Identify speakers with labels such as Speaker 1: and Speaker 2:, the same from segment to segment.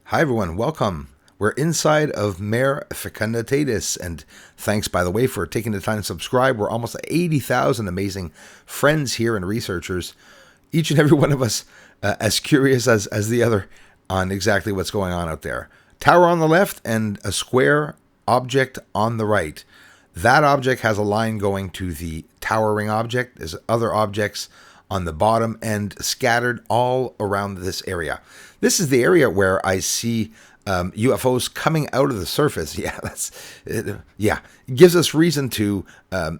Speaker 1: Hi everyone, welcome. We're inside of Mare Fecunditatis, and thanks, by the way, for taking the time to subscribe. We're almost at 80,000 amazing friends here and researchers, each and every one of us as curious as the other on exactly what's going on out there. Tower on the left and a square object on the right. That object has a line going to the towering object. There's other objects on the bottom and scattered all around this area. This is the area where I see UFOs coming out of the surface. Yeah, it gives us reason to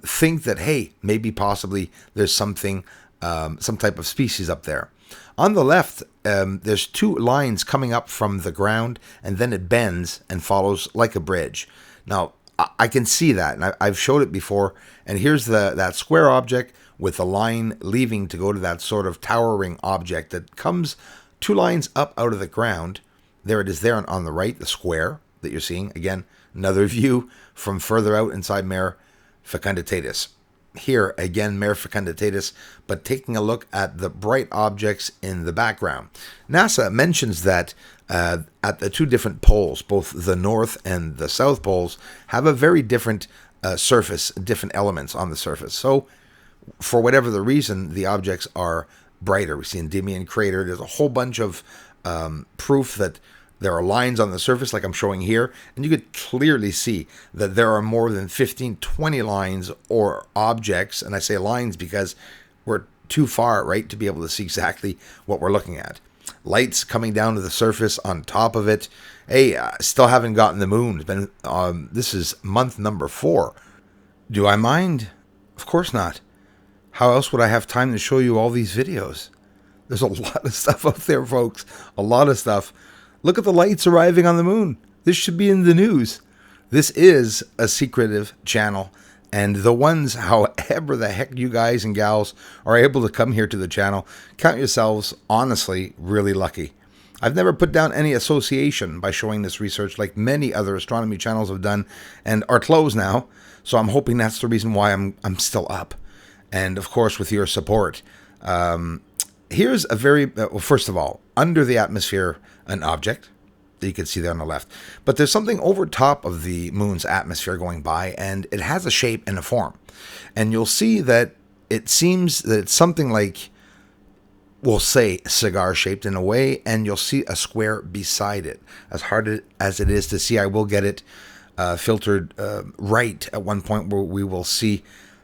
Speaker 1: think that, hey, maybe possibly there's something, some type of species up there. On the left, there's two lines coming up from the ground, and then it bends and follows like a bridge. Now, I can see that, and I've showed it before. And here's that square object with the line leaving to go to that sort of towering object that comes two lines up out of the ground. There it is there on the right, the square that you're seeing. Again, another view from further out inside Mare Fecunditatis. Here, again, Mare Fecunditatis, but taking a look at the bright objects in the background. NASA mentions that at the two different poles, both the north and the south poles, have a very different surface, different elements on the surface. So, for whatever the reason, the objects are brighter. We see Endymion Crater. There's a whole bunch of proof that there are lines on the surface like I'm showing here, and you could clearly see that there are more than 15, 20 lines or objects, and I say lines because we're too far, right, to be able to see exactly what we're looking at. Lights coming down to the surface on top of it. Hey, still haven't gotten the moon. It's been this is month number 4. Do I mind? Of course not. How else would I have time to show you all these videos? There's a lot of stuff out there, folks. A lot of stuff. Look at the lights arriving on the moon. This should be in the news. This is a secretive channel. And the ones, however the heck you guys and gals are able to come here to the channel, count yourselves, honestly, really lucky. I've never put down any association by showing this research like many other astronomy channels have done and are closed now. So I'm hoping that's the reason why I'm still up. And, of course, with your support. Here's a very, well, first of all, under the atmosphere, an object that you can see there on the left. But there's something over top of the moon's atmosphere going by, and it has a shape and a form. And you'll see that it seems that it's something like, we'll say, cigar-shaped in a way, and you'll see a square beside it. As hard as it is to see, I will get it filtered right at one point where we will see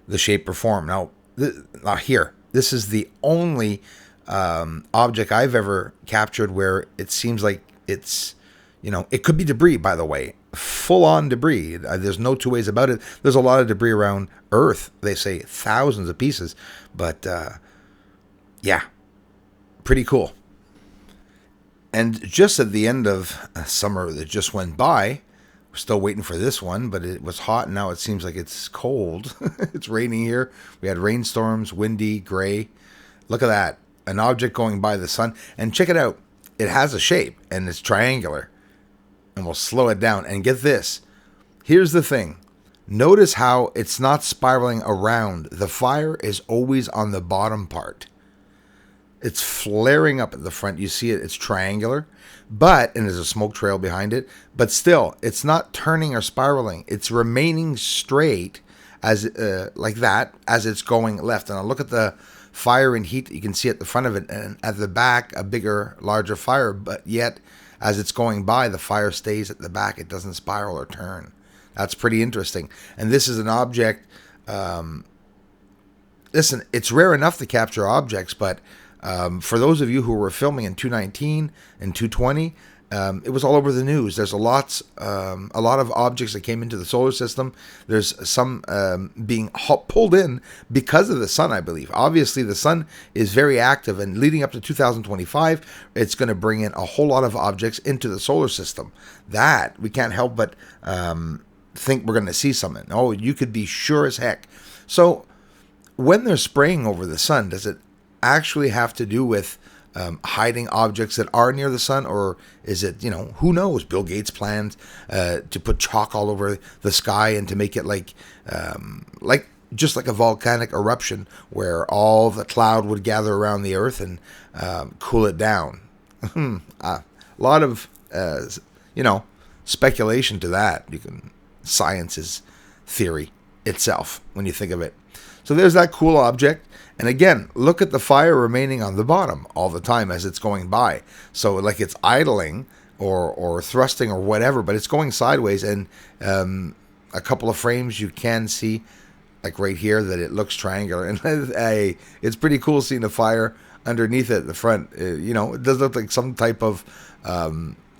Speaker 1: the shape or form. Now here, this is the only object I've ever captured where it seems like it's, it could be debris, by the way, full-on debris. There's no two ways about it. There's a lot of debris around Earth. They say thousands of pieces, but yeah, pretty cool. And just at the end of summer that just went by, we're still waiting for this one, but it was hot, and now it seems like it's cold. It's raining here. We had rainstorms, windy, gray. Look at that. An object going by the sun. And check it out. It has a shape, and it's triangular. And we'll slow it down. And get this. Here's the thing. Notice how it's not spiraling around. The fire is always on the bottom part. It's flaring up at the front. You see it. It's triangular. And there's a smoke trail behind it. But still, it's not turning or spiraling. It's remaining straight as like that as it's going left. And I'll look at the fire and heat that you can see at the front of it. And at the back, a bigger, larger fire. But yet, as it's going by, the fire stays at the back. It doesn't spiral or turn. That's pretty interesting. And this is an object. Listen, it's rare enough to capture objects, but for those of you who were filming in 219 and 220, it was all over the news. There's a lot of objects that came into the solar system. There's some being pulled in because of the sun, I believe. Obviously, the sun is very active, and leading up to 2025, it's going to bring in a whole lot of objects into the solar system. That we can't help but think we're going to see something. Oh, you could be sure as heck. So when they're spraying over the sun, does it actually have to do with hiding objects that are near the sun, or is it, who knows? Bill Gates planned to put chalk all over the sky and to make it like just like a volcanic eruption where all the cloud would gather around the Earth and cool it down. A lot of, speculation to that. Science is theory itself when you think of it. So there's that cool object. And again, look at the fire remaining on the bottom all the time as it's going by. So like it's idling or thrusting or whatever, but it's going sideways. And a couple of frames you can see, like right here, that it looks triangular. And it's pretty cool seeing the fire underneath it at the front. It does look like some type of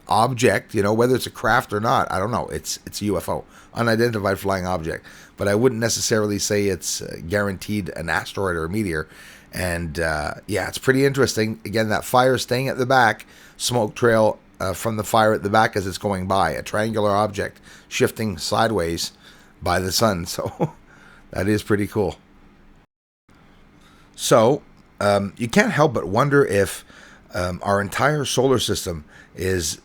Speaker 1: object, whether it's a craft or not. I don't know. It's a UFO, unidentified flying object. But I wouldn't necessarily say it's guaranteed an asteroid or a meteor. And it's pretty interesting. Again, that fire staying at the back, smoke trail from the fire at the back as it's going by, a triangular object shifting sideways by the sun. So that is pretty cool. So you can't help but wonder if our entire solar system is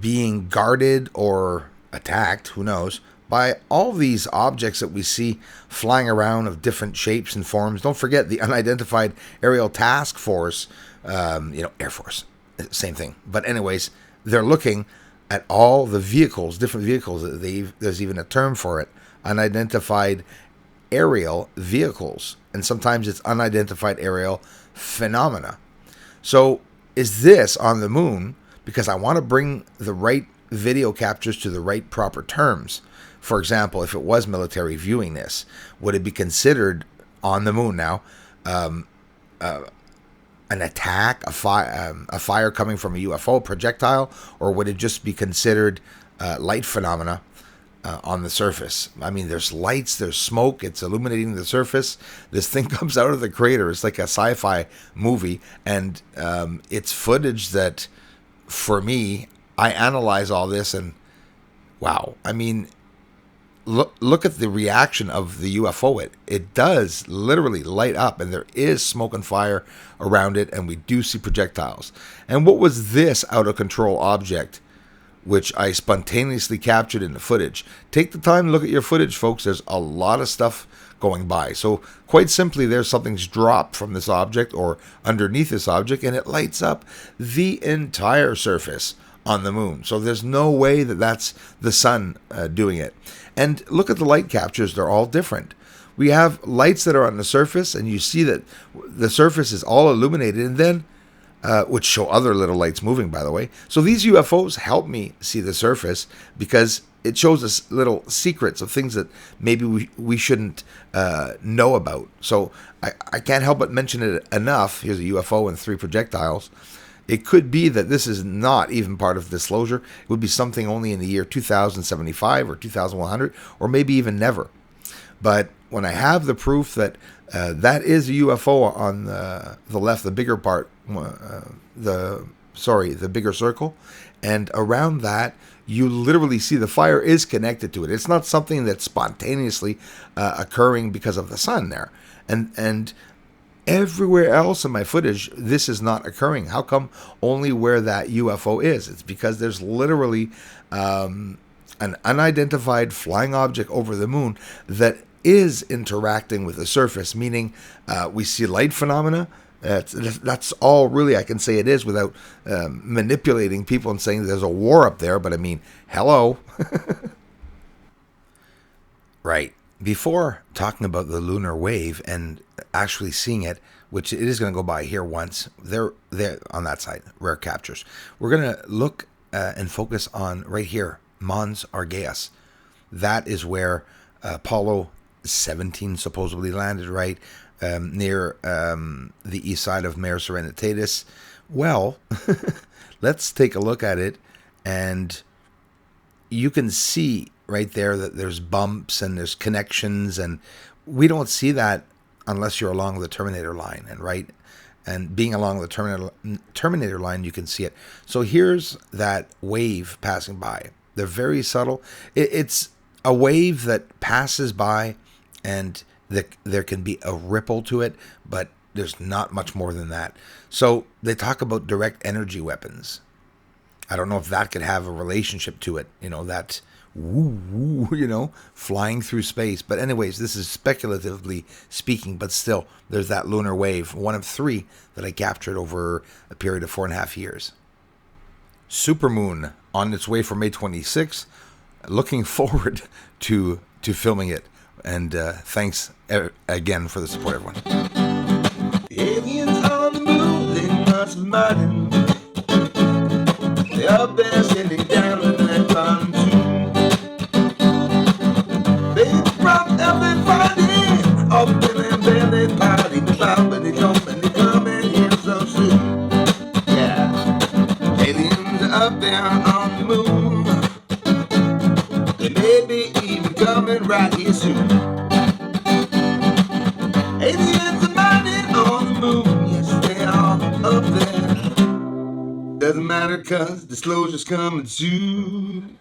Speaker 1: being guarded or attacked, who knows, by all these objects that we see flying around of different shapes and forms. Don't forget the Unidentified Aerial Task Force, Air Force, same thing. But anyways, they're looking at all the vehicles, different vehicles. There's even a term for it, unidentified aerial vehicles. And sometimes it's unidentified aerial phenomena. So is this on the moon? Because I want to bring the right video captures to the right proper terms. For example, if it was military viewing this, would it be considered on the moon now an attack, a fire coming from a UFO projectile, or would it just be considered light phenomena on the surface? I mean, there's lights, there's smoke, it's illuminating the surface. This thing comes out of the crater. It's like a sci-fi movie, and it's footage that, for me, I analyze all this and wow. I mean, look at the reaction of the UFO. It does literally light up, and there is smoke and fire around it, and we do see projectiles. And what was this out of control object, which I spontaneously captured in the footage? Take the time to look at your footage, folks. There's a lot of stuff going by. So quite simply, there's something's dropped from this object or underneath this object, and it lights up the entire surface on the moon. So there's no way that that's the sun doing it. And look at the light captures. They're all different. We have lights that are on the surface, and you see that the surface is all illuminated, and then which show other little lights moving, by the way. So these UFOs help me see the surface because it shows us little secrets of things that maybe we shouldn't know about. So I can't help but mention it enough. Here's a UFO and 3 projectiles. It could be that this is not even part of disclosure. It would be something only in the year 2075 or 2100, or maybe even never. But when I have the proof that that is a UFO on the left, the bigger part, the bigger circle, and around that, you literally see the fire is connected to it. It's not something that's spontaneously occurring because of the sun there. And everywhere else in my footage, this is not occurring. How come only where that UFO is? It's because there's literally an unidentified flying object over the moon that is interacting with the surface, meaning we see light phenomena. That's all really I can say it is without manipulating people and saying there's a war up there. But I mean, hello. Right. Before talking about the lunar wave and actually seeing it, which it is going to go by here once, they're on that side, rare captures. We're going to look and focus on right here, Mons Argeas. That is where Apollo 17 supposedly landed, right? Near the east side of Mare Serenitatis. Well, let's take a look at it, and you can see right there that there's bumps and there's connections, and we don't see that unless you're along the Terminator line, and being along the Terminator line, you can see it. So here's that wave passing by. They're very subtle. It's a wave that passes by, and there can be a ripple to it, but there's not much more than that. So they talk about direct energy weapons. I don't know if that could have a relationship to it, that woo, woo, flying through space. But anyways, this is speculatively speaking, but still, there's that lunar wave, one of 3 that I captured over a period of 4.5 years. Supermoon on its way for May 26th. Looking forward to filming it. And thanks again for the support, everyone.
Speaker 2: Aliens on the moon, they must have minded. They're up there sitting down in that pontoon. They dropped every Friday up in their belly party. But they don't and they come in here so soon. Yeah, aliens are up there on the moon. They may be even coming right here soon. Aliens are mining on the moon. Yes, they are up there. Doesn't matter 'cause disclosure's coming soon.